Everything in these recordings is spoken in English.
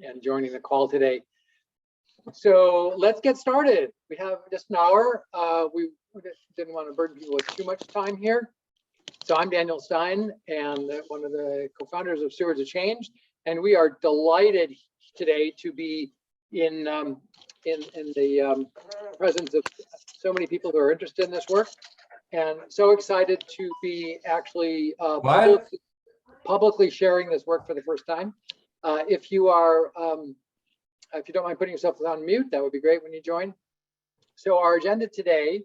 and joining the call today. So let's get started. We have just an hour. We didn't want to burden people with too much time here. So I'm Daniel Stein, and one of the co-founders of Stewards of Change, and we are delighted today to be in the presence of so many people who are interested in this work, and so excited to be actually publicly sharing this work for the first time. If you don't mind putting yourself on mute, that would be great when you join. So our agenda today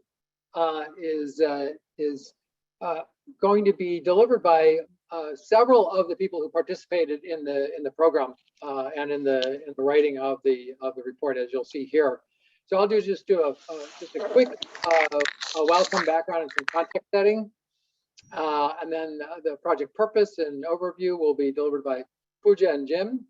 is going to be delivered by several of the people who participated in the program and in the writing of the report, as you'll see here. So I'll just do a quick welcome, background, and some context setting, and then the project purpose and overview will be delivered by Pooja and Jim.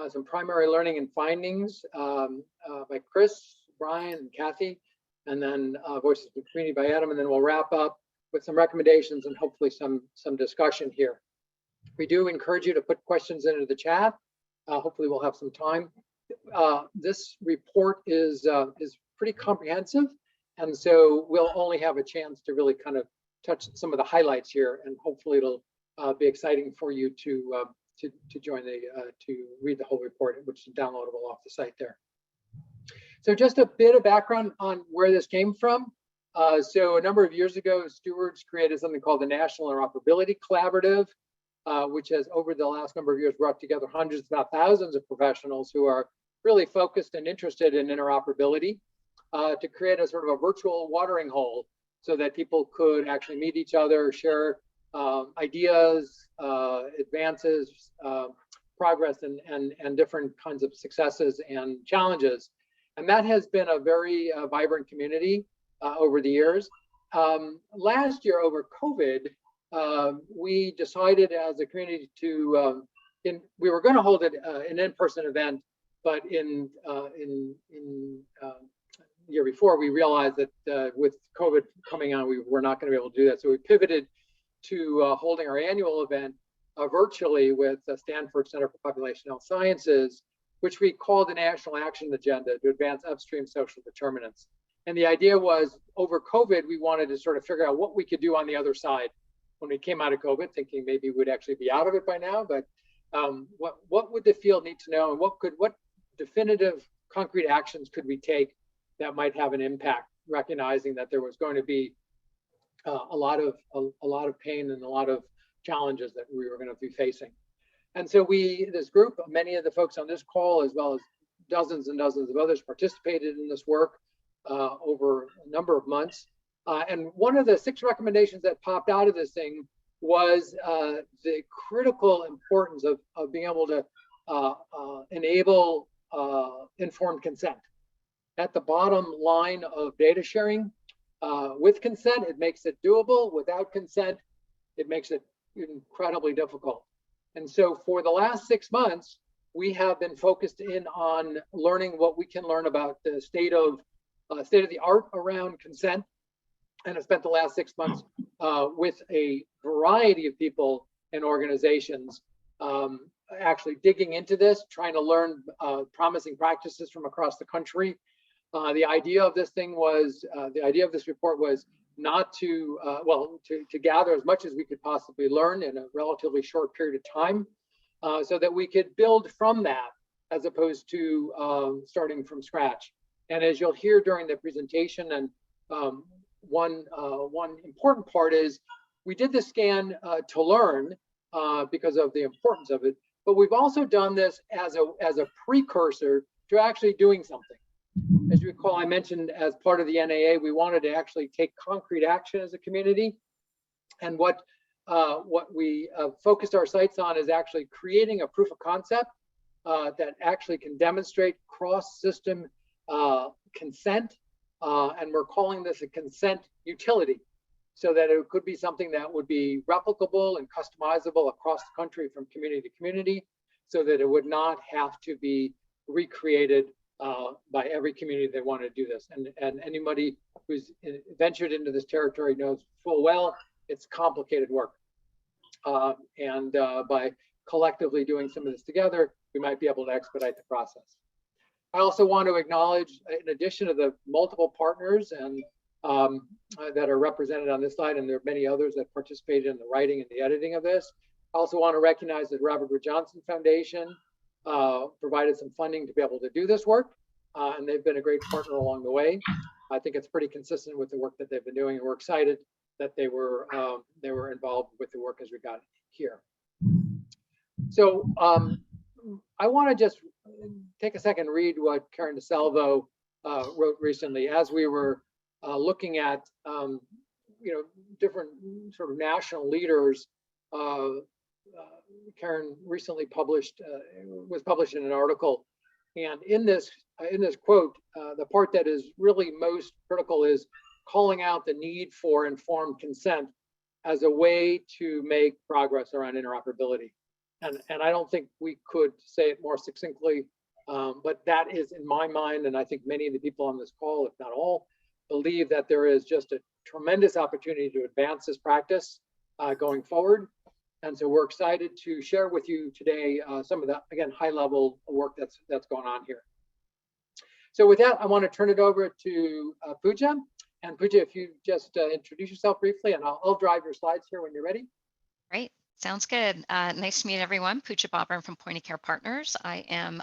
Some primary learning and findings by Chris, Brian, and Kathy, and then Voices of the Community by Adam, and then we'll wrap up with some recommendations and hopefully some discussion here. We do encourage you to put questions into the chat. Hopefully we'll have some time. This report is pretty comprehensive, and so we'll only have a chance to really kind of touch some of the highlights here, and hopefully it'll be exciting for you to join to read the whole report, which is downloadable off the site there. So just a bit of background on where this came from. So a number of years ago, Stewards created something called the National Interoperability Collaborative, which has over the last number of years brought together hundreds, if not thousands, of professionals who are really focused and interested in interoperability to create a sort of a virtual watering hole so that people could actually meet each other, share ideas, advances, progress, and different kinds of successes and challenges. And that has been a very vibrant community over the years. Last year, over COVID, we decided as a community to, we were going to hold an in-person event, but in the year before, we realized that with COVID coming on, we were not going to be able to do that. So we pivoted to holding our annual event virtually with the Stanford Center for Population Health Sciences, which we called the National Action Agenda to Advance Upstream Social Determinants. And the idea was, over COVID, we wanted to sort of figure out what we could do on the other side when we came out of COVID, thinking maybe we'd actually be out of it by now, but what would the field need to know, and what definitive concrete actions could we take that might have an impact, recognizing that there was going to be a lot of pain and a lot of challenges that we were going to be facing. And so this group, many of the folks on this call, as well as dozens and dozens of others, participated in this work over a number of months. And one of the 6 recommendations that popped out of this thing was the critical importance of being able to enable informed consent. At the bottom line of data sharing, with consent, it makes it doable. Without consent, it makes it incredibly difficult. And so for the last 6 months, we have been focused in on learning what we can learn about the state of the art around consent, and have spent the last 6 months with a variety of people and organizations actually digging into this, trying to learn promising practices from across the country. The idea of this thing was, the idea of this report was not to, to gather as much as we could possibly learn in a relatively short period of time, so that we could build from that as opposed to starting from scratch. And as you'll hear during the presentation, and one important part is we did the scan to learn because of the importance of it, but we've also done this as a precursor to actually doing something. As you recall, I mentioned as part of the NAA, we wanted to actually take concrete action as a community. And what we focused our sights on is actually creating a proof of concept that actually can demonstrate cross-system consent. And we're calling this a consent utility, so that it could be something that would be replicable and customizable across the country from community to community, so that it would not have to be recreated by every community that wanted to do this. And anybody who's ventured into this territory knows full well it's complicated work. And by collectively doing some of this together, we might be able to expedite the process. I also want to acknowledge, in addition to the multiple partners and that are represented on this slide, and there are many others that participated in the writing and the editing of this. I also want to recognize that Robert Wood Johnson Foundation provided some funding to be able to do this work, and they've been a great partner along the way. I think it's pretty consistent with the work that they've been doing, and we're excited that they were involved with the work as we got here. So I want to just take a second, read what Karen DeSalvo wrote recently as we were looking at different sort of national leaders. Karen recently was published in an article, and in this quote, the part that is really most critical is calling out the need for informed consent as a way to make progress around interoperability. And I don't think we could say it more succinctly, but that is in my mind, and I think many of the people on this call, if not all, believe that there is just a tremendous opportunity to advance this practice going forward. And so we're excited to share with you today some of the, again, high-level work that's going on here. So with that, I want to turn it over to Pooja. And Pooja, if you just introduce yourself briefly, and I'll drive your slides here when you're ready. Great. Sounds good. Nice to meet everyone. Pooja Babram from Point of Care Partners. I am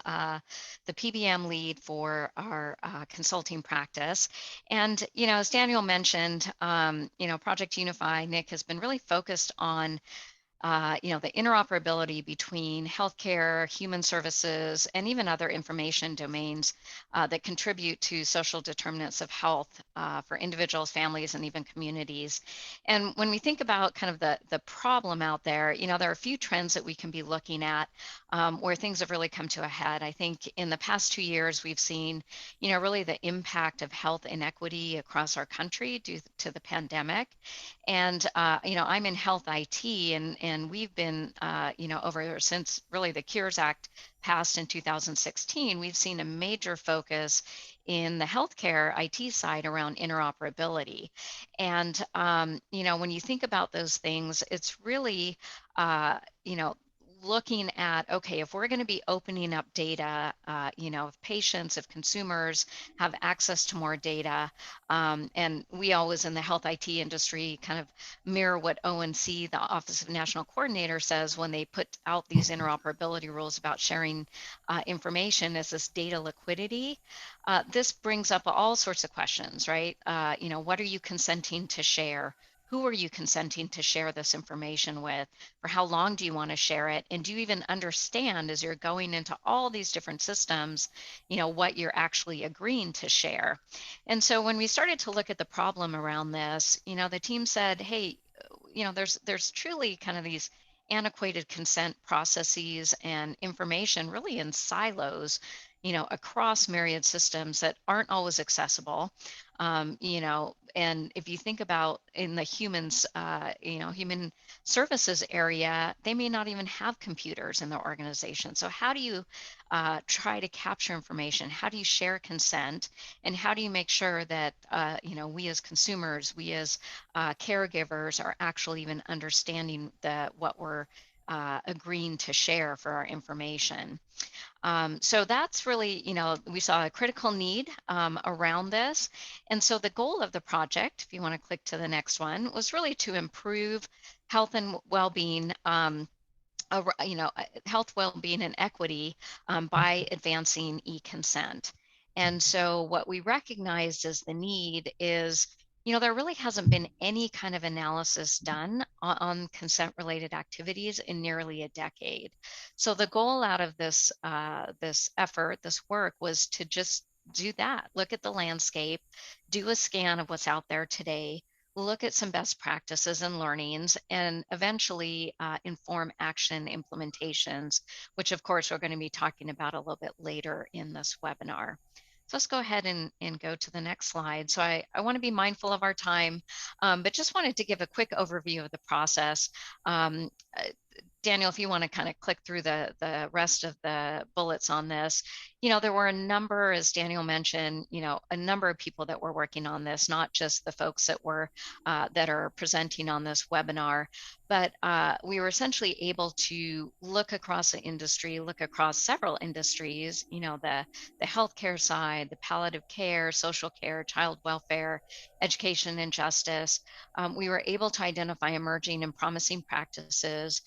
the PBM lead for our consulting practice. And, as Daniel mentioned, Project Unify, Nick, has been really focused on the interoperability between healthcare, human services, and even other information domains that contribute to social determinants of health for individuals, families, and even communities. And when we think about kind of the problem out there, there are a few trends that we can be looking at where things have really come to a head. I think in the past 2 years, we've seen, really the impact of health inequity across our country due to the pandemic. And, I'm in health IT, and we've been, over since really the Cures Act passed in 2016, we've seen a major focus in the healthcare IT side around interoperability. And, when you think about those things, it's really, looking at, okay, if we're going to be opening up data, if patients, if consumers have access to more data, and we always in the health IT industry kind of mirror what ONC, the Office of National Coordinator, says when they put out these interoperability rules about sharing information, is this data liquidity. This brings up all sorts of questions, right? What are you consenting to share? Who are you consenting to share this information with? For how long do you want to share it? And do you even understand, as you're going into all these different systems, what you're actually agreeing to share? And so when we started to look at the problem around this, the team said, hey, there's truly kind of these antiquated consent processes and information really in silos, across myriad systems that aren't always accessible. And if you think about in the humans, human services area, they may not even have computers in their organization. So how do you try to capture information? How do you share consent? And how do you make sure that, we as consumers, we as caregivers are actually even understanding what we're agreeing to share for our information? So that's really, we saw a critical need around this. And so the goal of the project, if you want to click to the next one, was really to improve health and well-being, health, well-being, and equity by advancing e-consent. And so what we recognized as the need is, there really hasn't been any kind of analysis done on consent-related activities in nearly a decade. So the goal out of this effort, this work, was to just do that. Look at the landscape, do a scan of what's out there today, look at some best practices and learnings, and eventually inform action implementations, which of course we're going to be talking about a little bit later in this webinar. So let's go ahead and go to the next slide. So I want to be mindful of our time, but just wanted to give a quick overview of the process. Daniel, if you want to kind of click through the rest of the bullets on this, there were a number, as Daniel mentioned, a number of people that were working on this, not just the folks that are presenting on this webinar, but we were essentially able to look across the industry, look across several industries, the healthcare side, the palliative care, social care, child welfare, education and justice. We were able to identify emerging and promising practices.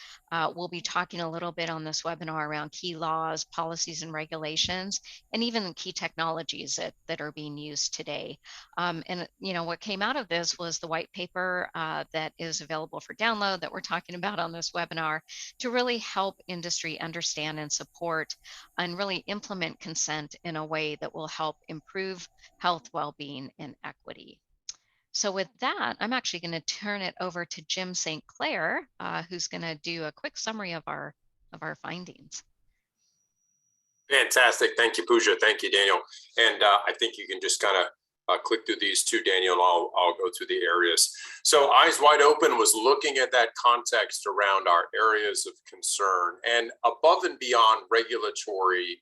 We'll be talking a little bit on this webinar around key laws, policies, and regulations, and even key technologies that are being used today. And what came out of this was the white paper that is available for download that we're talking about on this webinar to really help industry understand and support and really implement consent in a way that will help improve health, well-being, and equity. So with that, I'm actually going to turn it over to Jim St. Clair, who's going to do a quick summary of our findings. Fantastic. Thank you, Pooja. Thank you, Daniel. And I think you can just kind of click through these two, Daniel, and I'll go through the areas. So Eyes Wide Open was looking at that context around our areas of concern and above and beyond regulatory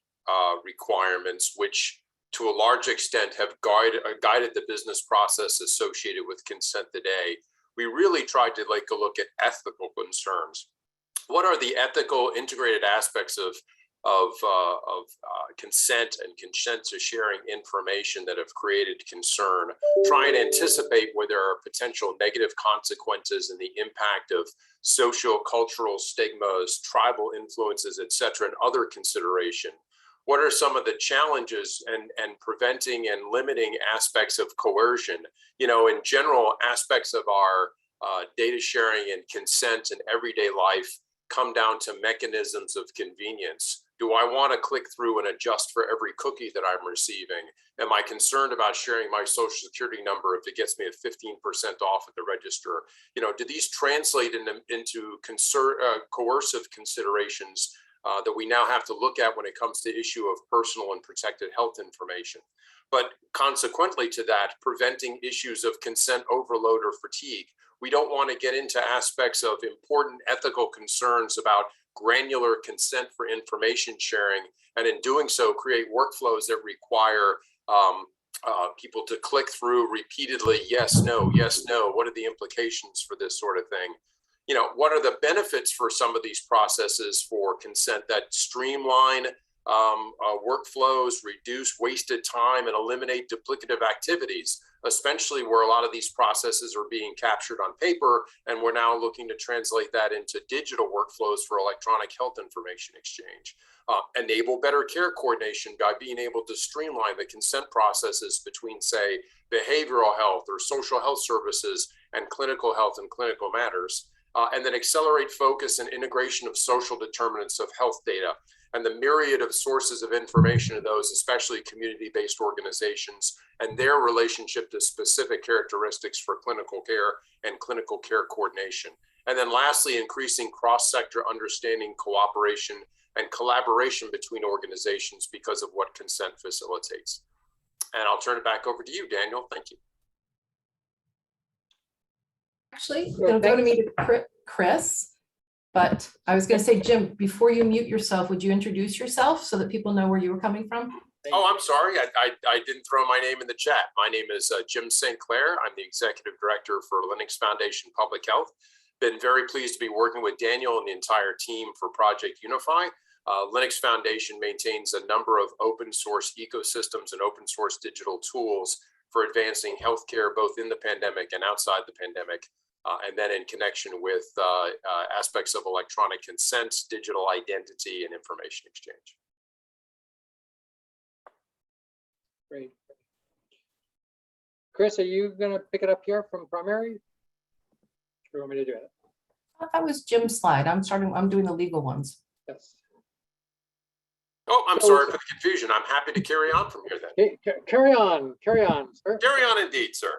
requirements, which to a large extent have guided the business process associated with consent today. We really tried to take a look at ethical concerns. What are the ethical integrated aspects of consent and consent to sharing information that have created concern? Try and anticipate where there are potential negative consequences and the impact of socio-cultural stigmas, tribal influences, et cetera, and other consideration. What are some of the challenges and preventing and limiting aspects of coercion? In general, aspects of our data sharing and consent in everyday life come down to mechanisms of convenience. Do I want to click through and adjust for every cookie that I'm receiving? Am I concerned about sharing my social security number if it gets me a 15% off at the register? Do these translate into coercive considerations that we now have to look at when it comes to issue of personal and protected health information? But consequently to that, preventing issues of consent overload or fatigue. We don't want to get into aspects of important ethical concerns about granular consent for information sharing, and in doing so, create workflows that require people to click through repeatedly, yes, no, what are the implications for this sort of thing? What are the benefits for some of these processes for consent that streamline workflows, reduce wasted time, and eliminate duplicative activities, especially where a lot of these processes are being captured on paper, and we're now looking to translate that into digital workflows for electronic health information exchange. Enable better care coordination by being able to streamline the consent processes between, say, behavioral health or social health services and clinical health and clinical matters. And then accelerate focus and integration of social determinants of health data and the myriad of sources of information of those, especially community-based organizations, and their relationship to specific characteristics for clinical care and clinical care coordination. And then lastly, increasing cross-sector understanding, cooperation, and collaboration between organizations because of what consent facilitates. And I'll turn it back over to you, Daniel. Thank you. Actually, it'll go to me to Chris, but I was going to say, Jim, before you mute yourself, would you introduce yourself so that people know where you were coming from? Oh, I'm sorry. I didn't throw my name in the chat. My name is Jim St. Clair. I'm the Executive Director for Linux Foundation Public Health. Been very pleased to be working with Daniel and the entire team for Project Unify. Linux Foundation maintains a number of open source ecosystems and open source digital tools for advancing healthcare, both in the pandemic and outside the pandemic. And then in connection with aspects of electronic consent, digital identity, and information exchange. Great. Chris, are you going to pick it up here from primary? Or do you want me to do it? That was Jim's slide. I'm doing the legal ones. Yes. Oh, I'm sorry for the confusion. I'm happy to carry on from here then. Carry on, sir. Carry on indeed, sir.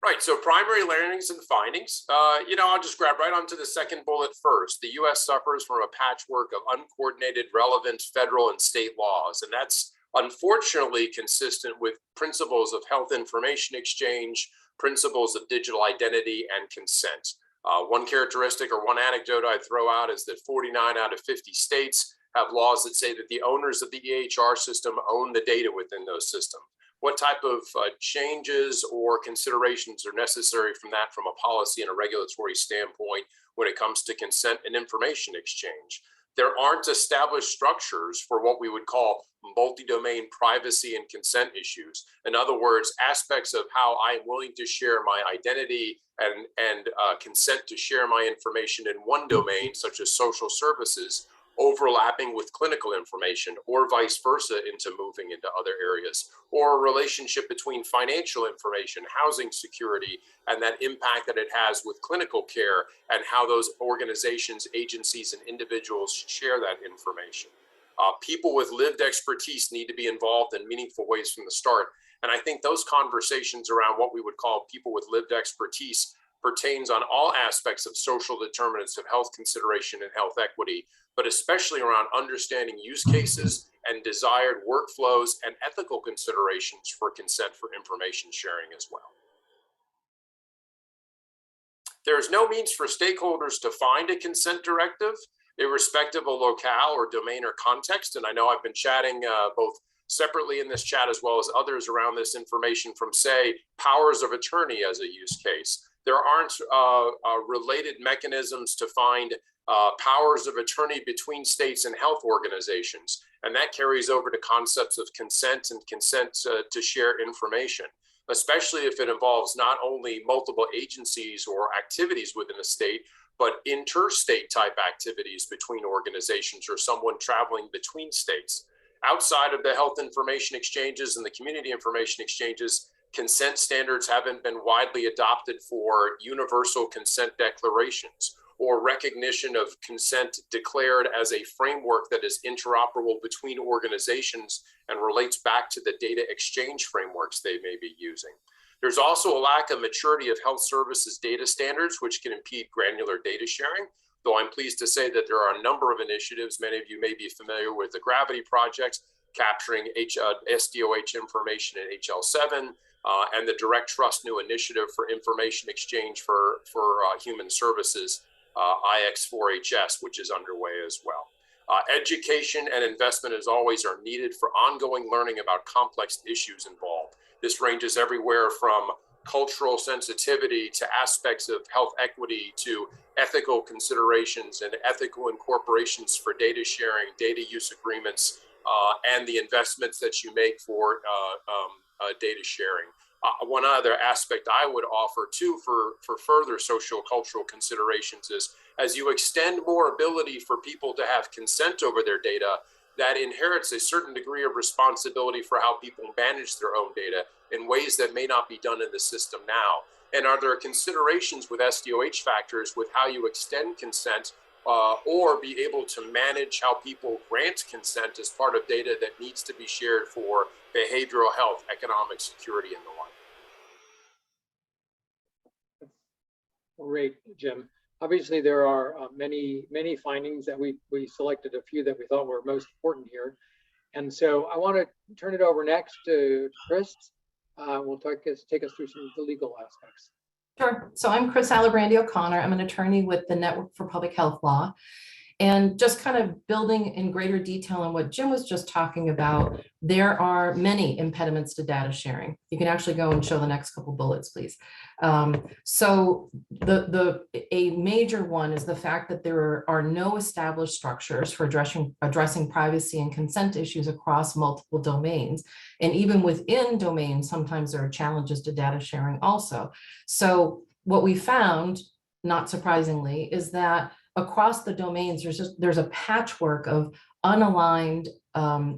Right, so primary learnings and findings. I'll just grab right onto the second bullet first. The U.S. suffers from a patchwork of uncoordinated, relevant federal and state laws, and that's unfortunately consistent with principles of health information exchange, principles of digital identity, and consent. One characteristic or one anecdote I'd throw out is that 49 out of 50 states have laws that say that the owners of the EHR system own the data within those systems. What type of changes or considerations are necessary from that from a policy and a regulatory standpoint when it comes to consent and information exchange? There aren't established structures for what we would call multi-domain privacy and consent issues. In other words, aspects of how I'm willing to share my identity and consent to share my information in one domain, such as social services, overlapping with clinical information, or vice versa into moving into other areas, or a relationship between financial information, housing security, and that impact that it has with clinical care, and how those organizations, agencies, and individuals share that information. People with lived expertise need to be involved in meaningful ways from the start. And I think those conversations around what we would call people with lived expertise pertains on all aspects of social determinants of health consideration and health equity, but especially around understanding use cases and desired workflows and ethical considerations for consent for information sharing as well. There is no means for stakeholders to find a consent directive, irrespective of locale or domain or context. And I know I've been chatting both separately in this chat as well as others around this information from, say, powers of attorney as a use case. There aren't related mechanisms to find powers of attorney between states and health organizations. And that carries over to concepts of consent and consent to share information, especially if it involves not only multiple agencies or activities within a state, but interstate type activities between organizations or someone traveling between states. Outside of the health information exchanges and the community information exchanges, consent standards haven't been widely adopted for universal consent declarations or recognition of consent declared as a framework that is interoperable between organizations and relates back to the data exchange frameworks they may be using. There's also a lack of maturity of health services data standards, which can impede granular data sharing, though I'm pleased to say that there are a number of initiatives. Many of you may be familiar with the Gravity Project, capturing SDOH information in HL7, and the Direct Trust New Initiative for Information Exchange for Human Services, IX4HS, which is underway as well. Education and investment, as always, are needed for ongoing learning about complex issues involved. This ranges everywhere from cultural sensitivity to aspects of health equity to ethical considerations and ethical incorporations for data sharing, data use agreements, and the investments that you make for data sharing. One other aspect I would offer too for further social cultural considerations is, as you extend more ability for people to have consent over their data, that inherits a certain degree of responsibility for how people manage their own data in ways that may not be done in the system now. And are there considerations with SDOH factors with how you extend consent or be able to manage how people grant consent as part of data that needs to be shared for behavioral health, economic security, and the like? Great, Jim. Obviously, there are many findings that we selected a few that we thought were most important here. And so I want to turn it over next to Chris. Will take us through some of the legal aspects. Sure. So I'm Chris Alibrandi O'Connor. I'm an attorney with the Network for Public Health Law. And just kind of building in greater detail on what Jim was just talking about, there are many impediments to data sharing. You can actually go and show the next couple bullets, please. So a major one is the fact that there are no established structures for addressing privacy and consent issues across multiple domains. And even within domains, sometimes there are challenges to data sharing also. So what we found, not surprisingly, is that across the domains, there's a patchwork of unaligned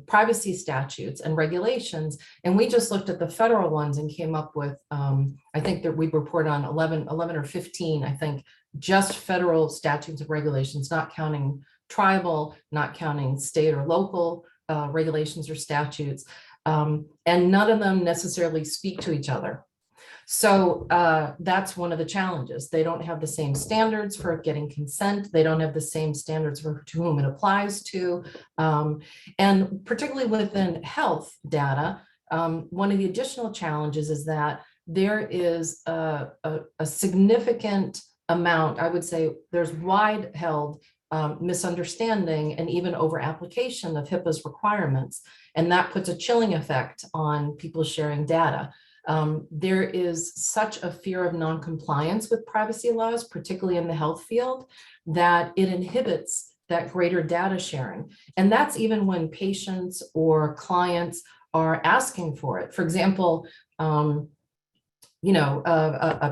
privacy statutes and regulations. And we just looked at the federal ones and came up with, I think that we report on 11 or 15, I think, just federal statutes and regulations, not counting tribal, not counting state or local regulations or statutes. And none of them necessarily speak to each other. So that's one of the challenges. They don't have the same standards for getting consent. They don't have the same standards for to whom it applies to. And particularly within health data, one of the additional challenges is that there is a significant amount, I would say there's wide held misunderstanding and even over application of HIPAA's requirements. And that puts a chilling effect on people sharing data. There is such a fear of non-compliance with privacy laws, particularly in the health field, that it inhibits that greater data sharing. And that's even when patients or clients are asking for it. For example, a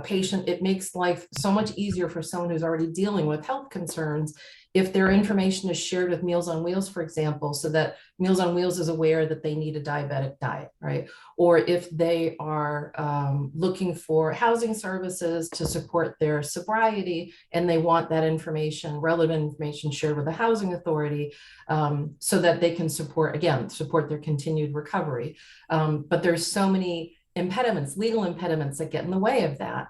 patient, it makes life so much easier for someone who's already dealing with health concerns if their information is shared with Meals on Wheels, for example, so that Meals on Wheels is aware that they need a diabetic diet, right? Or if they are looking for housing services to support their sobriety and they want that information, relevant information shared with the housing authority so that they can support their continued recovery. But there's so many impediments, legal impediments that get in the way of that.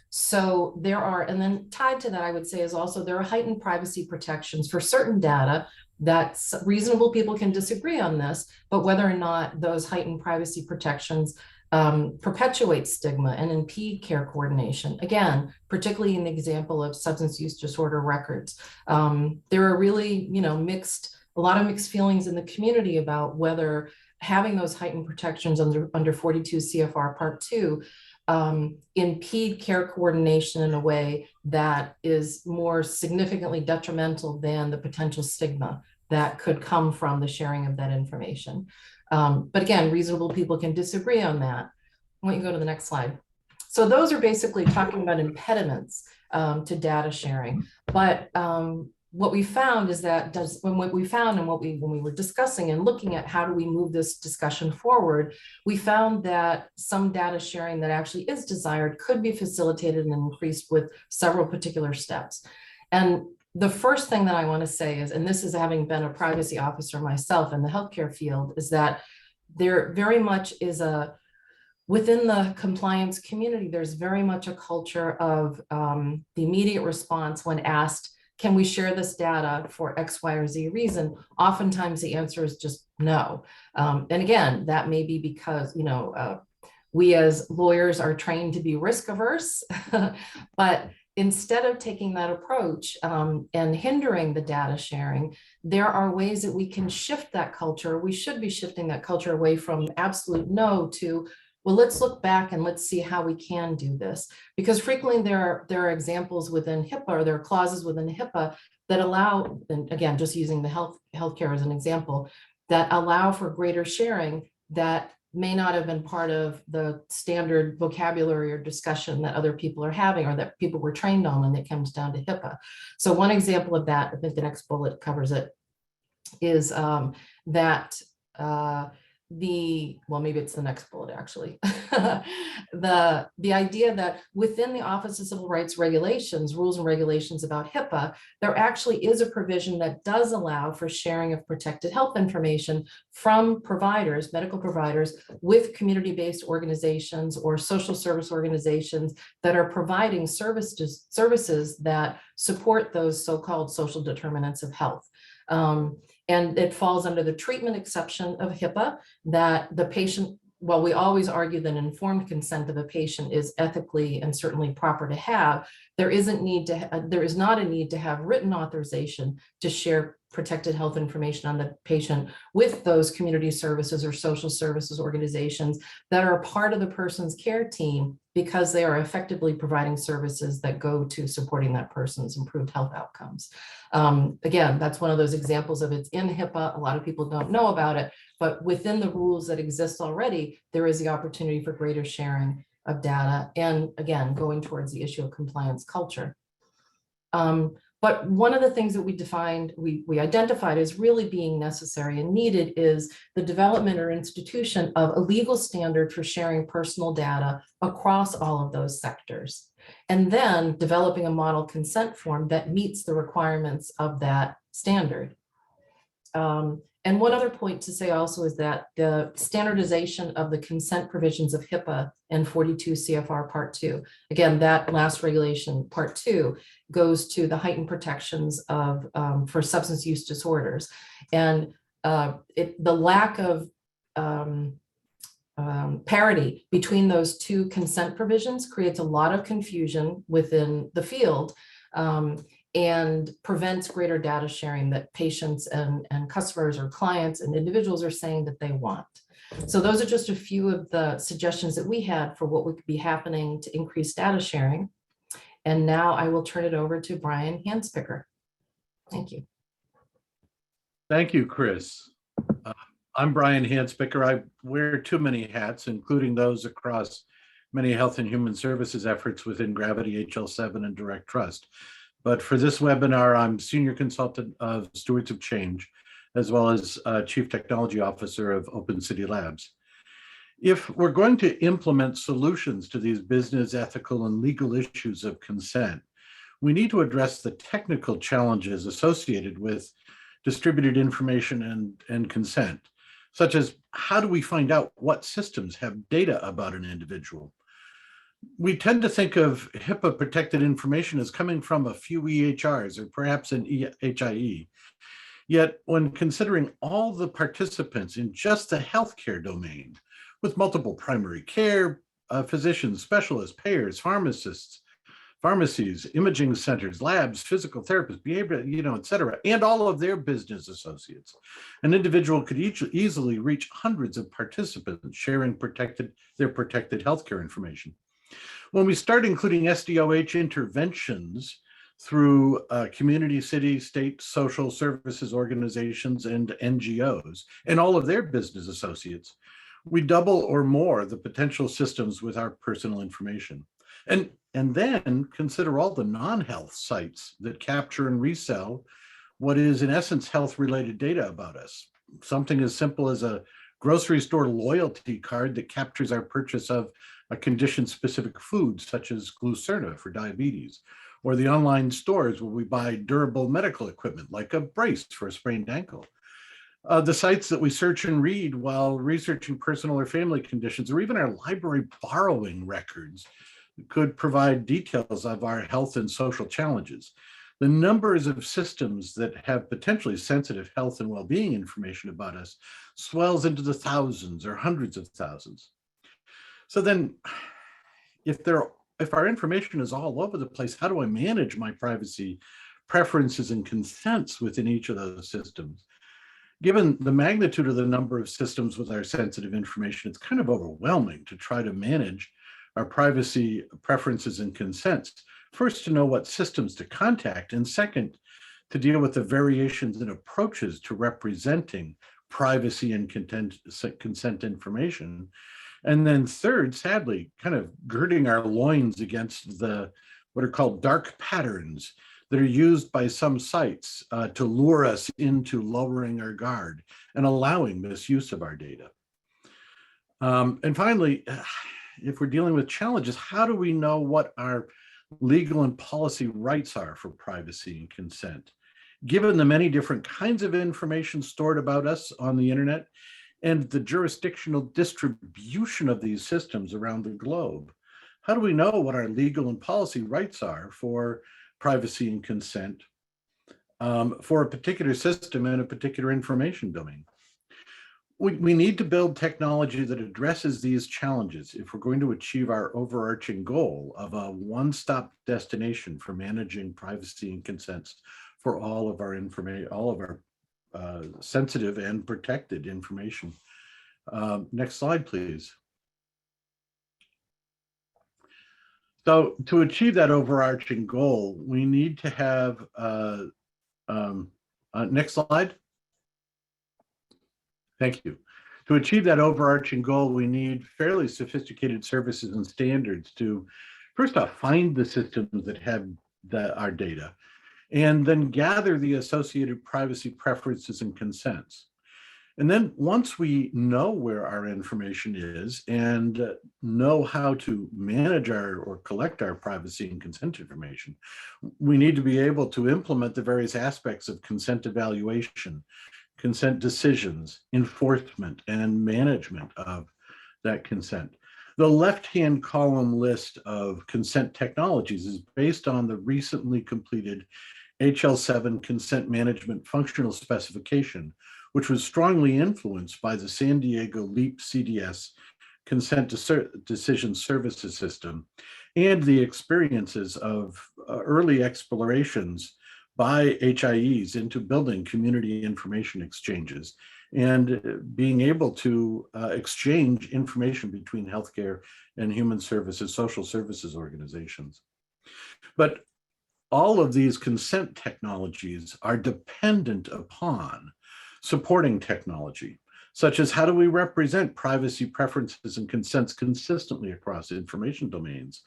So there are, and then tied to that, I would say is also there are heightened privacy protections for certain data that reasonable people can disagree on this, but whether or not those heightened privacy protections perpetuate stigma and impede care coordination. Again, particularly in the example of substance use disorder records. There are really, a lot of mixed feelings in the community about whether having those heightened protections under 42 CFR Part 2 impede care coordination in a way that is more significantly detrimental than the potential stigma that could come from the sharing of that information. But again, reasonable people can disagree on that. Why don't you go to the next slide? So those are basically talking about impediments to data sharing. But what we found is that when we were discussing and looking at how do we move this discussion forward, we found that some data sharing that actually is desired could be facilitated and increased with several particular steps. And the first thing that I want to say is, and this is having been a privacy officer myself in the healthcare field, is that there very much is within the compliance community, there's very much a culture of the immediate response when asked, can we share this data for X, Y, or Z reason? Oftentimes the answer is just no. And again, that may be because, we as lawyers are trained to be risk averse, but instead of taking that approach and hindering the data sharing, there are ways that we can shift that culture. We should be shifting that culture away from absolute no to, well, let's look back and let's see how we can do this. Because frequently there are examples within HIPAA, or there are clauses within HIPAA that allow, and again, just using the healthcare as an example, that allow for greater sharing that may not have been part of the standard vocabulary or discussion that other people are having or that people were trained on when it comes down to HIPAA. So one example of that, I think the next bullet covers it, is that well, maybe it's the next bullet actually. the idea that within the Office of Civil Rights regulations, rules and regulations about HIPAA, there actually is a provision that does allow for sharing of protected health information from providers, medical providers, with community-based organizations or social service organizations that are providing services that support those so-called social determinants of health. And it falls under the treatment exception of HIPAA that the patient, while we always argue that informed consent of a patient is ethically and certainly proper to have, there is not a need to have written authorization to share protected health information on the patient with those community services or social services organizations that are a part of the person's care team, because they are effectively providing services that go to supporting that person's improved health outcomes. Again, that's one of those examples of it's in HIPAA. A lot of people don't know about it, but within the rules that exist already, there is the opportunity for greater sharing of data. And again, going towards the issue of compliance culture. But one of the things that we identified as really being necessary and needed is the development or institution of a legal standard for sharing personal data across all of those sectors. And then developing a model consent form that meets the requirements of that standard. And one other point to say also is that the standardization of the consent provisions of HIPAA and 42 CFR Part 2, again, that last regulation, Part 2, goes to the heightened protections of for substance use disorders. And the lack of parity between those two consent provisions creates a lot of confusion within the field, and prevents greater data sharing that patients and customers or clients and individuals are saying that they want. So those are just a few of the suggestions that we had for what would be happening to increase data sharing. And now I will turn it over to Brian Handspicker. Thank you. Thank you, Chris. I'm Brian Handspicker. I wear too many hats, including those across many health and human services efforts within Gravity, HL7, and Direct Trust. But for this webinar, I'm Senior Consultant of Stewards of Change, as well as Chief Technology Officer of Open City Labs. If we're going to implement solutions to these business, ethical, and legal issues of consent, we need to address the technical challenges associated with distributed information and consent, such as how do we find out what systems have data about an individual? We tend to think of HIPAA protected information as coming from a few EHRs or perhaps an HIE. Yet when considering all the participants in just the healthcare domain, with multiple primary care, physicians, specialists, payers, pharmacists, pharmacies, imaging centers, labs, physical therapists, behavior, et cetera, and all of their business associates. An individual could easily reach hundreds of participants sharing their protected healthcare information. When we start including SDOH interventions through community, city, state, social services organizations, and NGOs, and all of their business associates, we double or more the potential systems with our personal information. And then consider all the non-health sites that capture and resell what is in essence health-related data about us. Something as simple as a grocery store loyalty card that captures our purchase of a condition-specific food such as Glucerna for diabetes, or the online stores where we buy durable medical equipment like a brace for a sprained ankle. The sites that we search and read while researching personal or family conditions, or even our library borrowing records, could provide details of our health and social challenges. The numbers of systems that have potentially sensitive health and well-being information about us swells into the thousands or hundreds of thousands. So then, if our information is all over the place, how do I manage my privacy preferences and consents within each of those systems? Given the magnitude of the number of systems with our sensitive information, it's kind of overwhelming to try to manage our privacy preferences and consents. First, to know what systems to contact, and second, to deal with the variations and approaches to representing privacy and consent information. And then third, sadly, kind of girding our loins against what are called dark patterns that are used by some sites to lure us into lowering our guard and allowing misuse of our data. And finally, if we're dealing with challenges, how do we know what our legal and policy rights are for privacy and consent? Given the many different kinds of information stored about us on the internet and the jurisdictional distribution of these systems around the globe, how do we know what our legal and policy rights are for privacy and consent for a particular system and a particular information domain? We need to build technology that addresses these challenges if we're going to achieve our overarching goal of a one-stop destination for managing privacy and consents for all of our information, all of our sensitive and protected information. Next slide, please. So to achieve that overarching goal, we need to have, next slide. Thank you. To achieve that overarching goal, we need fairly sophisticated services and standards to, first off, find the systems that have our data, and then gather the associated privacy preferences and consents. And then once we know where our information is and know how to manage or collect our privacy and consent information, we need to be able to implement the various aspects of consent evaluation, consent decisions, enforcement, and management of that consent. The left-hand column list of consent technologies is based on the recently completed HL7 Consent Management Functional Specification, which was strongly influenced by the San Diego LEAP CDS decision services system, and the experiences of early explorations by HIEs into building community information exchanges and being able to exchange information between healthcare and human services, social services organizations. But all of these consent technologies are dependent upon supporting technology, such as how do we represent privacy preferences and consents consistently across information domains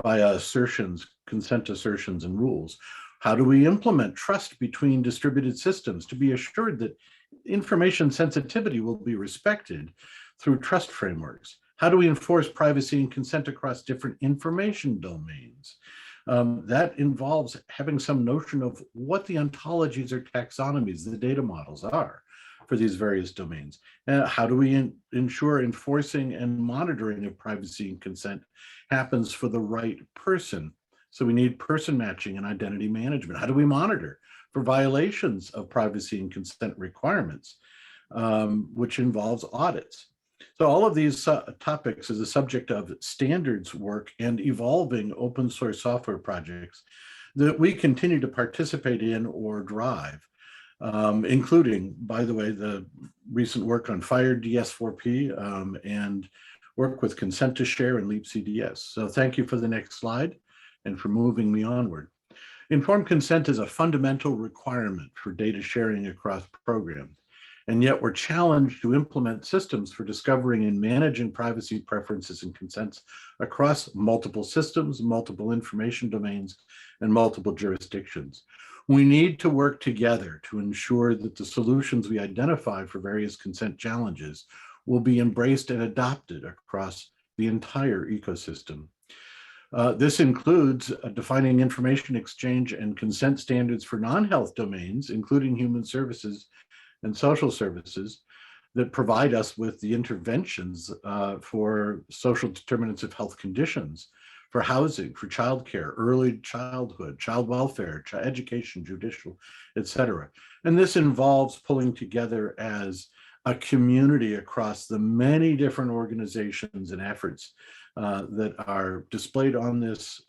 via assertions, consent assertions, and rules? How do we implement trust between distributed systems to be assured that information sensitivity will be respected through trust frameworks? How do we enforce privacy and consent across different information domains? That involves having some notion of what the ontologies or taxonomies, the data models are for these various domains. And how do we ensure enforcing and monitoring of privacy and consent happens for the right person? So we need person matching and identity management. How do we monitor for violations of privacy and consent requirements, which involves audits? So all of these topics is a subject of standards work and evolving open source software projects that we continue to participate in or drive, including, by the way, the recent work on FHIR DS4P and work with Consent to Share and Leap CDS. So thank you for the next slide and for moving me onward. Informed consent is a fundamental requirement for data sharing across programs. And yet we're challenged to implement systems for discovering and managing privacy preferences and consents across multiple systems, multiple information domains, and multiple jurisdictions. We need to work together to ensure that the solutions we identify for various consent challenges will be embraced and adopted across the entire ecosystem. This includes defining information exchange and consent standards for non-health domains, including human services and social services, that provide us with the interventions for social determinants of health conditions, for housing, for childcare, early childhood, child welfare, education, judicial, et cetera. And this involves pulling together as a community across the many different organizations and efforts that are displayed on this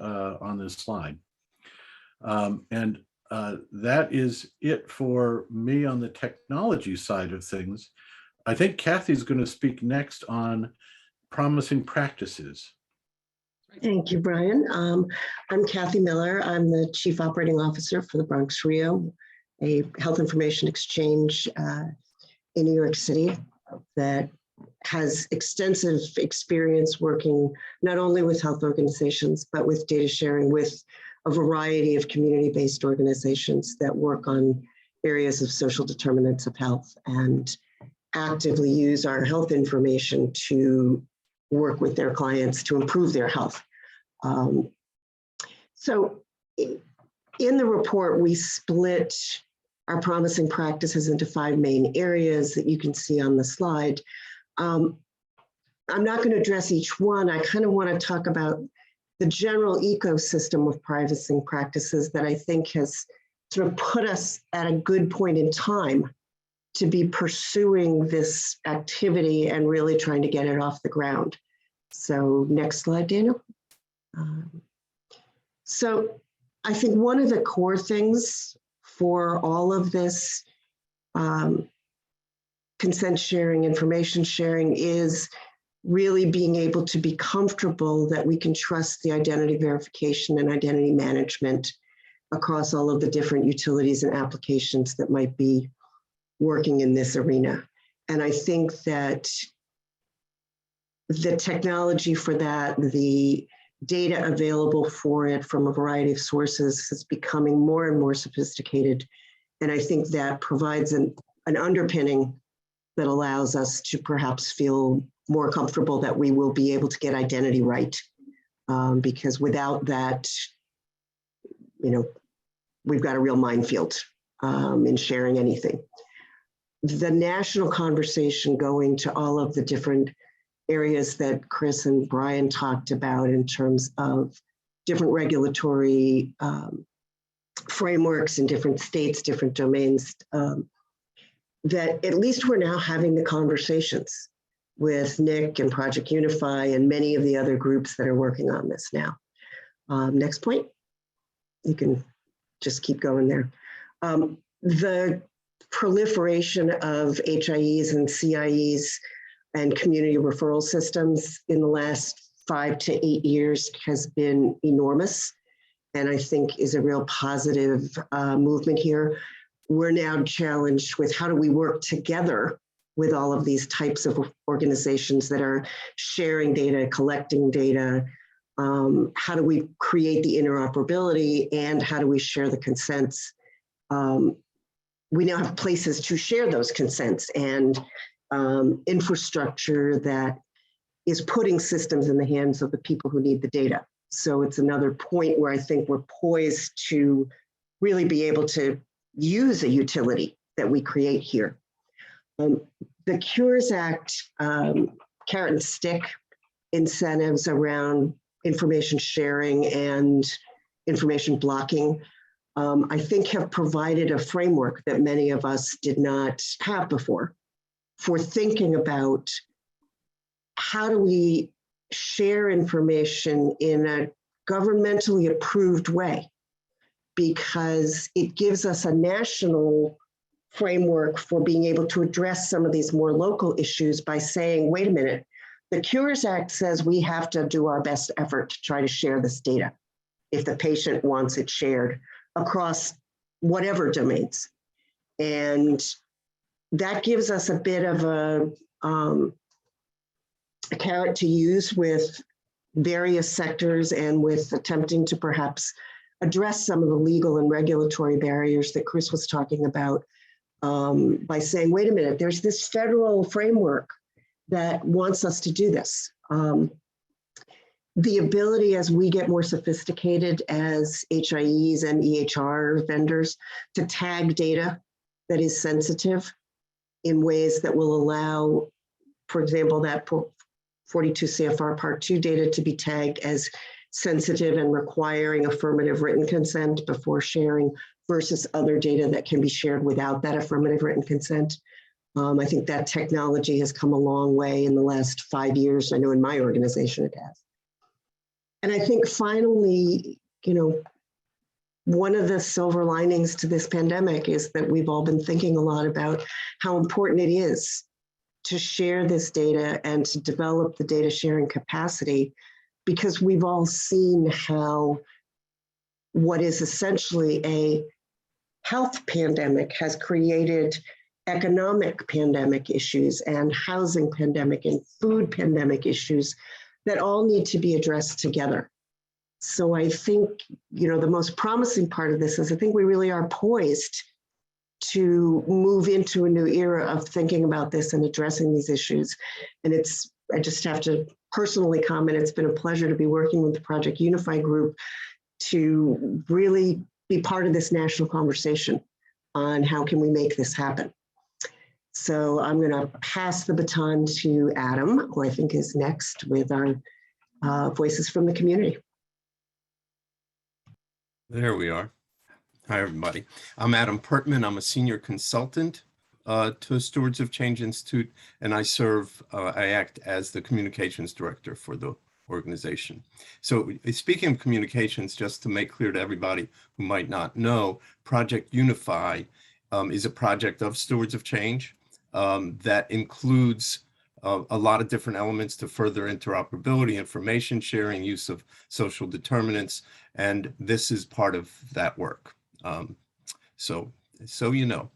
slide. That is it for me on the technology side of things. I think Kathy's going to speak next on promising practices. Thank you, Brian. I'm Kathy Miller. I'm the Chief Operating Officer for the Bronx Rio, a health information exchange in New York City that has extensive experience working not only with health organizations, but with data sharing with a variety of community-based organizations that work on areas of social determinants of health and actively use our health information to work with their clients to improve their health. So in the report, we split our promising practices into 5 main areas that you can see on the slide. I'm not going to address each one. I kind of want to talk about the general ecosystem of privacy practices that I think has sort of put us at a good point in time to be pursuing this activity and really trying to get it off the ground. So next slide, Daniel. So I think one of the core things for all of this consent sharing, information sharing is really being able to be comfortable that we can trust the identity verification and identity management across all of the different utilities and applications that might be working in this arena. And I think that the technology for that, the data available for it from a variety of sources is becoming more and more sophisticated. And I think that provides an underpinning that allows us to perhaps feel more comfortable that we will be able to get identity right. Because without that, we've got a real minefield in sharing anything. The national conversation going to all of the different areas that Chris and Brian talked about in terms of different regulatory frameworks in different states, different domains, that at least we're now having the conversations. with Nick and Project Unify and many of the other groups that are working on this now. Next point. You can just keep going there. The proliferation of HIEs and CIEs and community referral systems in the last 5 to 8 years has been enormous, and I think is a real positive movement here. We're now challenged with how do we work together with all of these types of organizations that are sharing data, collecting data. How do we create the interoperability, and how do we share the consents? We now have places to share those consents and infrastructure that is putting systems in the hands of the people who need the data. So it's another point where I think we're poised to really be able to use a utility that we create here. The Cures Act, carrot and stick incentives around information sharing and information blocking, I think have provided a framework that many of us did not have before for thinking about how do we share information in a governmentally approved way, because it gives us a national framework for being able to address some of these more local issues by saying, wait a minute, the Cures Act says we have to do our best effort to try to share this data if the patient wants it shared across whatever domains. And that gives us a bit of a carrot to use with various sectors and with attempting to perhaps address some of the legal and regulatory barriers that Chris was talking about by saying, wait a minute, there's this federal framework that wants us to do this. The ability as we get more sophisticated as HIEs and EHR vendors to tag data that is sensitive in ways that will allow, for example, that 42 CFR Part 2 data to be tagged as sensitive and requiring affirmative written consent before sharing versus other data that can be shared without that affirmative written consent. I think that technology has come a long way in the last 5 years. I know in my organization it has. And I think finally, you know, one of the silver linings to this pandemic is that we've all been thinking a lot about how important it is to share this data and to develop the data sharing capacity, because we've all seen how what is essentially a health pandemic has created economic pandemic issues and housing pandemic and food pandemic issues that all need to be addressed together. So I think, you know, the most promising part of this is I think we really are poised to move into a new era of thinking about this and addressing these issues. And I just have to personally comment, it's been a pleasure to be working with the Project Unify group to really be part of this national conversation on how can we make this happen. So I'm going to pass the baton to Adam, who I think is next with our voices from the community. There we are. Hi, everybody. I'm Adam Pertman. I'm a senior consultant to Stewards of Change Institute, and I act as the communications director for the organization. So speaking of communications, just to make clear to everybody who might not know, Project Unify is a project of Stewards of Change that includes a lot of different elements to further interoperability, information sharing, use of social determinants, and this is part of that work. So you know.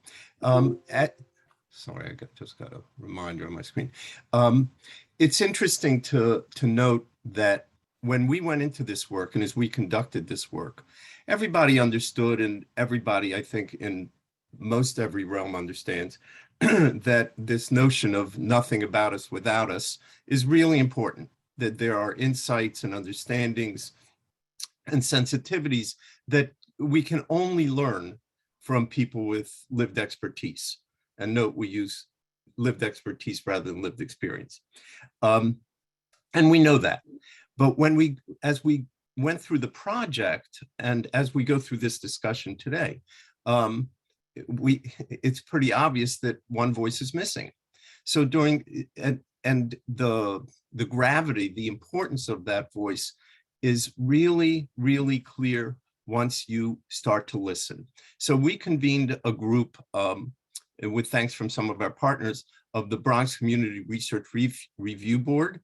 Sorry, I just got a reminder on my screen. It's interesting to note that when we went into this work and as we conducted this work, everybody understood, and everybody, I think, in most every realm understands that this notion of nothing about us without us is really important, that there are insights and understandings and sensitivities that we can only learn from people with lived expertise. And note, we use lived expertise rather than lived experience. And we know that. But as we went through the project and as we go through this discussion today, it's pretty obvious that one voice is missing. So the gravity, the importance of that voice is really, really clear once you start to listen. So we convened a group with thanks from some of our partners of the Bronx Community Research Review Board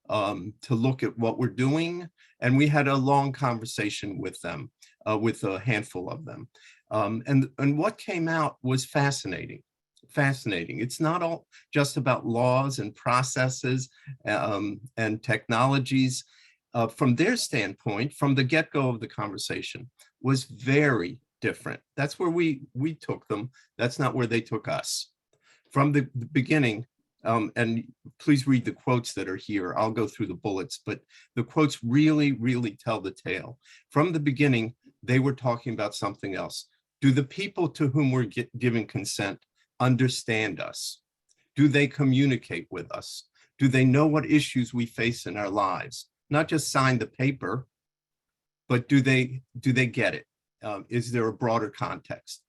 to look at what we're doing. And we had a long conversation with them, with a handful of them. And what came out was fascinating. Fascinating. It's not all just about laws and processes and technologies. From their standpoint, from the get-go of the conversation, was very different. That's where we took them. That's not where they took us. From the beginning, and please read the quotes that are here. I'll go through the bullets, but the quotes really, really tell the tale. From the beginning, they were talking about something else. Do the people to whom we're giving consent understand us? Do they communicate with us? Do they know what issues we face in our lives? Not just sign the paper, but do they get it? Is there a broader context?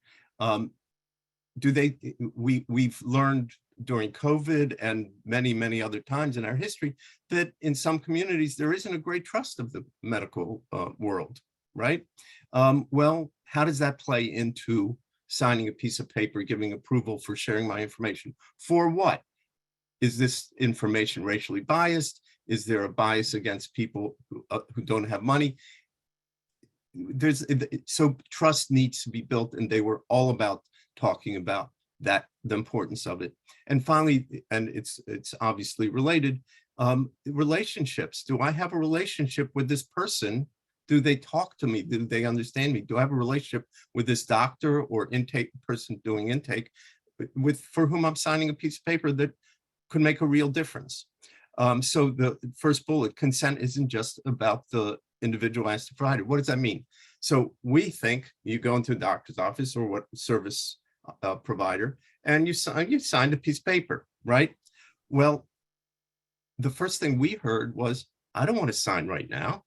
We've learned during COVID and many, many other times in our history that in some communities, there isn't a great trust of the medical world, right? Well, how does that play into signing a piece of paper, giving approval for sharing my information? For what? Is this information racially biased? Is there a bias against people who don't have money? So trust needs to be built, and they were all about talking about that, the importance of it. And finally, and it's obviously related, relationships. Do I have a relationship with this person? Do they talk to me? Do they understand me? Do I have a relationship with this doctor or intake person doing intake for whom I'm signing a piece of paper that could make a real difference? So the first bullet, consent isn't just about the individual as to provide it. What does that mean? So we think you go into a doctor's office or what service provider, and you signed a piece of paper, right? Well, the first thing we heard was, I don't want to sign right now.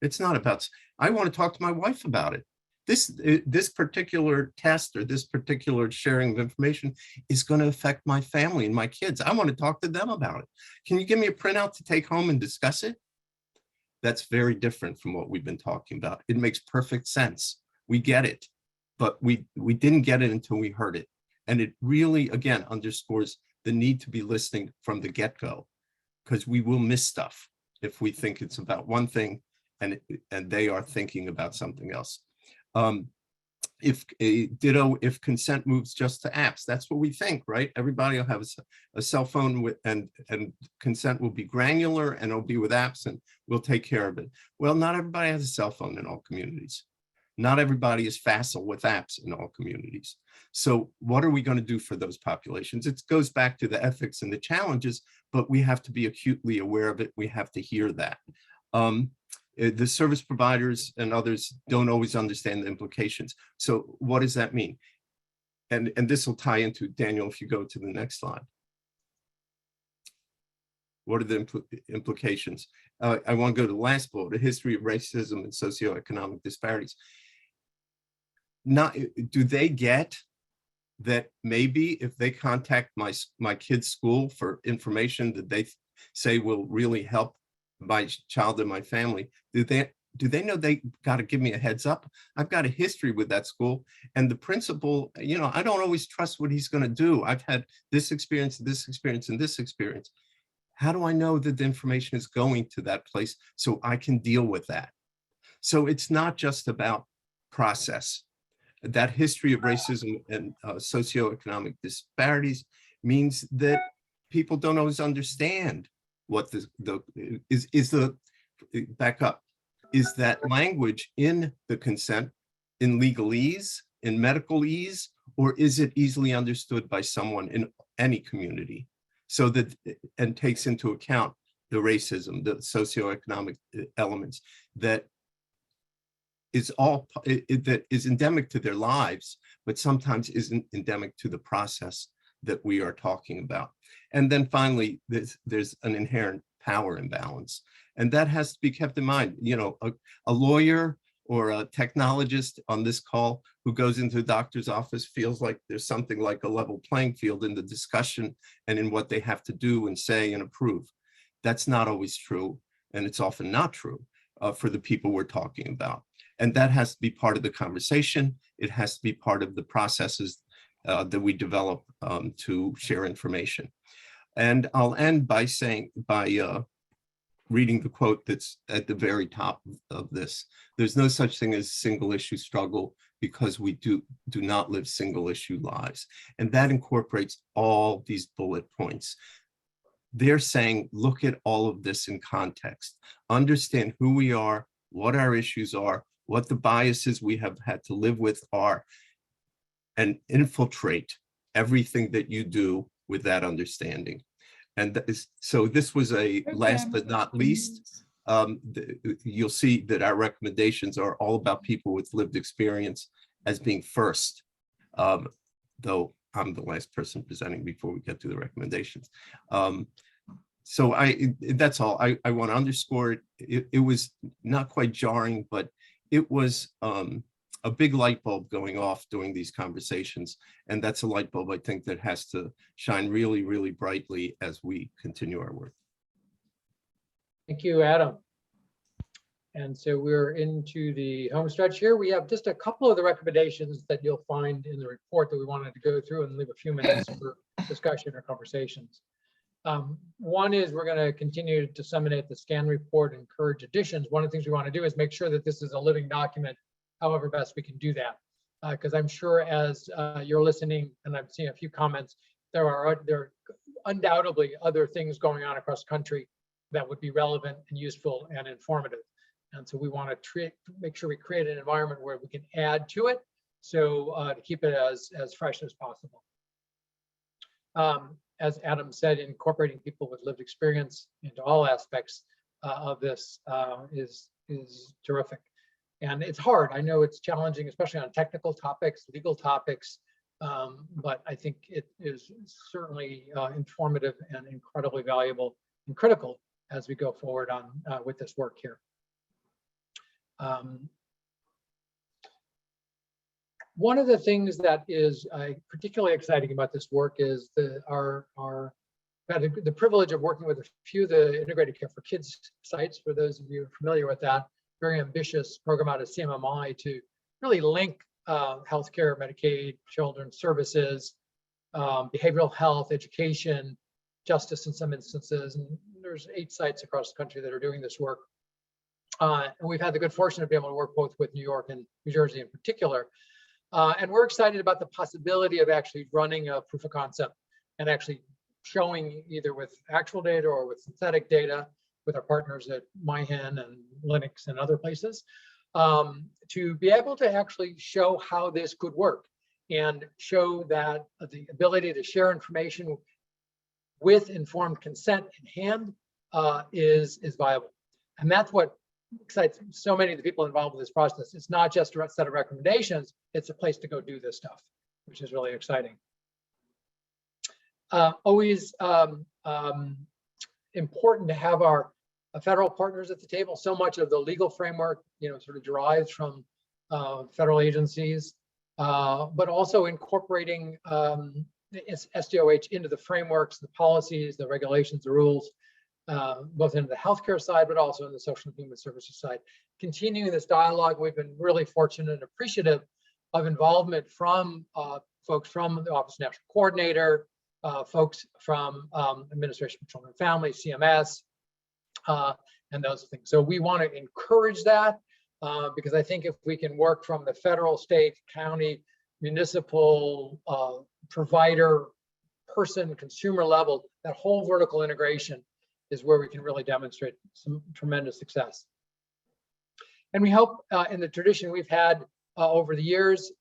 It's not about, I want to talk to my wife about it. This particular test or this particular sharing of information is going to affect my family and my kids. I want to talk to them about it. Can you give me a printout to take home and discuss it? That's very different from what we've been talking about. It makes perfect sense. We get it, but we didn't get it until we heard it. And it really, again, underscores the need to be listening from the get-go, because we will miss stuff if we think it's about one thing and they are thinking about something else. If consent moves just to apps, that's what we think, right? Everybody will have a cell phone with, and consent will be granular and it'll be with apps and we'll take care of it. Well, not everybody has a cell phone in all communities. Not everybody is facile with apps in all communities. So what are we going to do for those populations? It goes back to the ethics and the challenges, but we have to be acutely aware of it. We have to hear that. The service providers and others don't always understand the implications. So what does that mean? And this will tie into, Daniel, if you go to the next slide. What are the implications? I want to go to the last bullet, a history of racism and socioeconomic disparities. Do they get that maybe if they contact my kid's school for information that they say will really help my child and my family, do they know they got to give me a heads up? I've got a history with that school, and the principal, I don't always trust what he's going to do. I've had this experience, and this experience. How do I know that the information is going to that place so I can deal with that? So it's not just about process. That history of racism and socioeconomic disparities means that people don't always understand what back up. Is that language in the consent in legalese, in medicalese, or is it easily understood by someone in any community? So that, and takes into account the racism, the socioeconomic elements that is that is endemic to their lives, but sometimes isn't endemic to the process that we are talking about. And then finally, there's an inherent power imbalance, and that has to be kept in mind. A lawyer or a technologist on this call who goes into a doctor's office feels like there's something like a level playing field in the discussion and in what they have to do and say and approve. That's not always true, and it's often not true for the people we're talking about. And that has to be part of the conversation. It has to be part of the processes that we develop to share information. And I'll end by saying, reading the quote that's at the very top of this. There's no such thing as single issue struggle because we do not live single issue lives. And that incorporates all these bullet points. They're saying, look at all of this in context, understand who we are, what our issues are, what the biases we have had to live with are, and infiltrate everything that you do with that understanding. And so this was a last but not least. You'll see that our recommendations are all about people with lived experience as being first, though I'm the last person presenting before we get to the recommendations. So that's all. I want to underscore it. It was not quite jarring, but it was a big light bulb going off during these conversations. And that's a light bulb, I think, that has to shine really, really brightly as we continue our work. Thank you, Adam. And so we're into the home stretch here. We have just a couple of the recommendations that you'll find in the report that we wanted to go through and leave a few minutes for discussion or conversations. One is we're going to continue to disseminate the scan report and encourage additions. One of the things we want to do is make sure that this is a living document, however best we can do that. Because I'm sure as you're listening, and I've seen a few comments, there are undoubtedly other things going on across the country that would be relevant and useful and informative. And so we want to make sure we create an environment where we can add to it, so to keep it as fresh as possible. As Adam said, incorporating people with lived experience into all aspects of this is terrific. And it's hard. I know it's challenging, especially on technical topics, legal topics, but I think it is certainly informative and incredibly valuable and critical as we go forward on with this work here. One of the things that is particularly exciting about this work is the privilege of working with a few of the Integrated Care for Kids sites. For those of you familiar with that, very ambitious program out of CMMI to really link healthcare, Medicaid, children's services, behavioral health, education, justice in some instances. And there's 8 sites across the country that are doing this work. And we've had the good fortune to be able to work both with New York and New Jersey in particular. And we're excited about the possibility of actually running a proof of concept and actually showing either with actual data or with synthetic data with our partners at MyHen and Linux and other places, to be able to actually show how this could work and show that the ability to share information with informed consent in hand is viable. And that's what excites so many of the people involved with this process. It's not just a set of recommendations, it's a place to go do this stuff, which is really exciting. Always important to have our federal partners at the table. So much of the legal framework, sort of derives from federal agencies, but also incorporating SDOH into the frameworks, the policies, the regulations, the rules, both into the healthcare side, but also in the social and human services side. Continuing this dialogue, we've been really fortunate and appreciative of involvement from folks from the Office of National Coordinator, folks from Administration for Children and Families, CMS, and those things. So we want to encourage that because I think if we can work from the federal, state, county, municipal, provider, person, consumer level, that whole vertical integration is where we can really demonstrate some tremendous success. And we hope in the tradition we've had over the years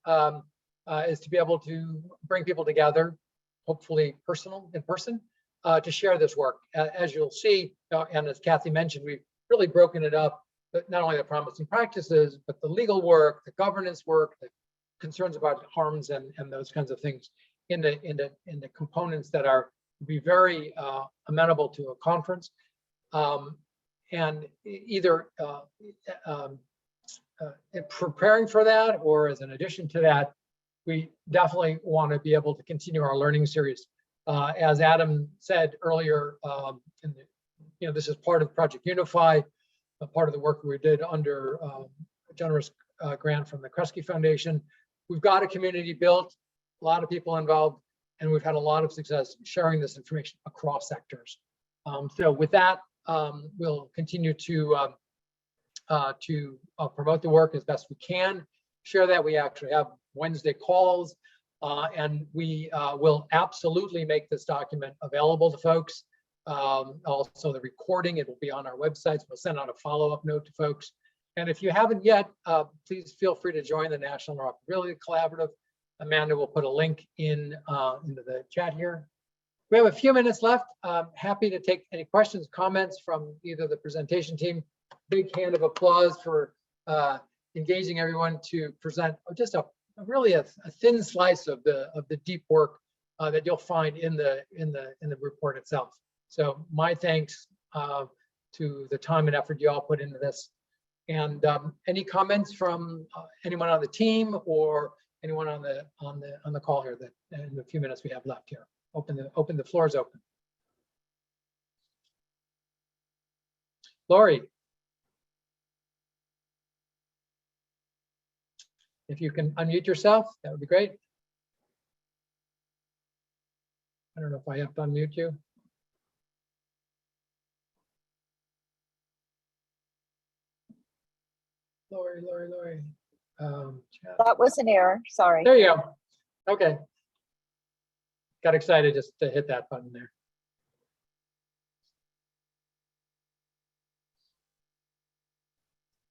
is to be able to bring people together, hopefully in person, to share this work. As you'll see, and as Kathy mentioned, we've really broken it up, but not only the promising practices, but the legal work, the governance work, the concerns about harms and those kinds of things into components that are be very amenable to a conference, and either in preparing for that, or as an addition to that, we definitely want to be able to continue our learning series. As Adam said earlier, this is part of Project Unify, a part of the work we did under a generous grant from the Kresge Foundation. We've got a community built, a lot of people involved, and we've had a lot of success sharing this information across sectors. So with that, we'll continue to promote the work as best we can, share that. We actually have Wednesday calls, and we will absolutely make this document available to folks. Also the recording, it will be on our websites. We'll send out a follow-up note to folks. And if you haven't yet, please feel free to join the National Interoperability Collaborative. Amanda will put a link into the chat here. We have a few minutes left. Happy to take any questions, comments from either the presentation team. Big hand of applause for engaging everyone to present just really a thin slice of the deep work that you'll find in the report itself. So my thanks to the time and effort you all put into this. And any comments from anyone on the team or anyone on the call here that in the few minutes we have left here? The floor is open. Lori, if you can unmute yourself, that would be great. I don't know if I have to unmute you. Lori. That was an error, sorry. There you go. Okay. Got excited just to hit that button there.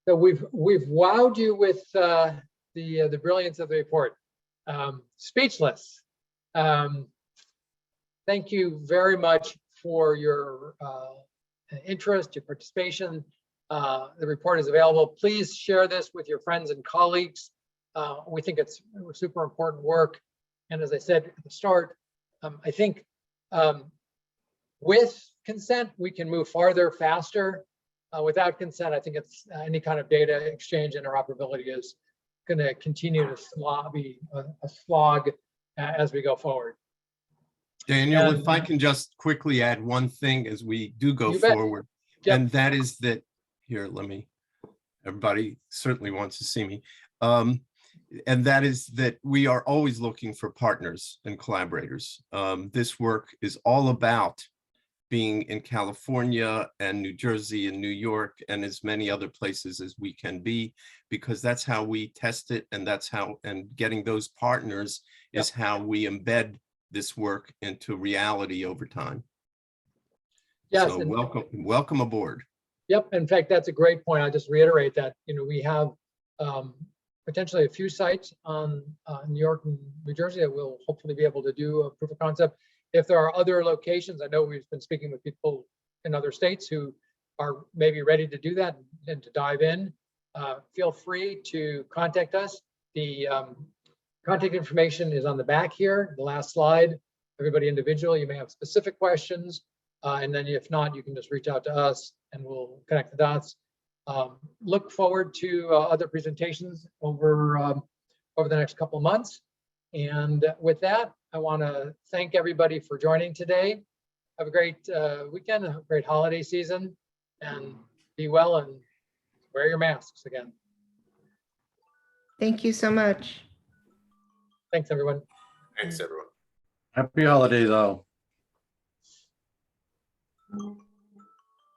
So we've wowed you with the brilliance of the report. Speechless. Thank you very much for your interest, your participation. The report is available. Please share this with your friends and colleagues. We think it's super important work. And as I said at the start, I think with consent, we can move farther, faster. Without consent, I think it's any kind of data exchange interoperability is going to continue to be a slog as we go forward. Daniel, if I can just quickly add one thing as we do go forward, and that is that, here, everybody certainly wants to see me. And that is that we are always looking for partners and collaborators. This work is all about being in California and New Jersey and New York and as many other places as we can be, because that's how we test it, and that's how, and getting those partners is how we embed this work into reality over time. Yes, so welcome aboard. Yep, in fact, that's a great point. I'll just reiterate that, we have potentially a few sites on New York and New Jersey that we'll hopefully be able to do a proof of concept. If there are other locations, I know we've been speaking with people in other states who are maybe ready to do that and to dive in. Feel free to contact us. The contact information is on the back here, the last slide. Everybody individually, you may have specific questions. And then if not, you can just reach out to us and we'll connect the dots. Look forward to other presentations over the next couple of months. And with that, I want to thank everybody for joining today. Have a great weekend, a great holiday season, and be well and wear your masks again. Thank you so much. Thanks, everyone. Thanks, everyone. Happy holidays, all.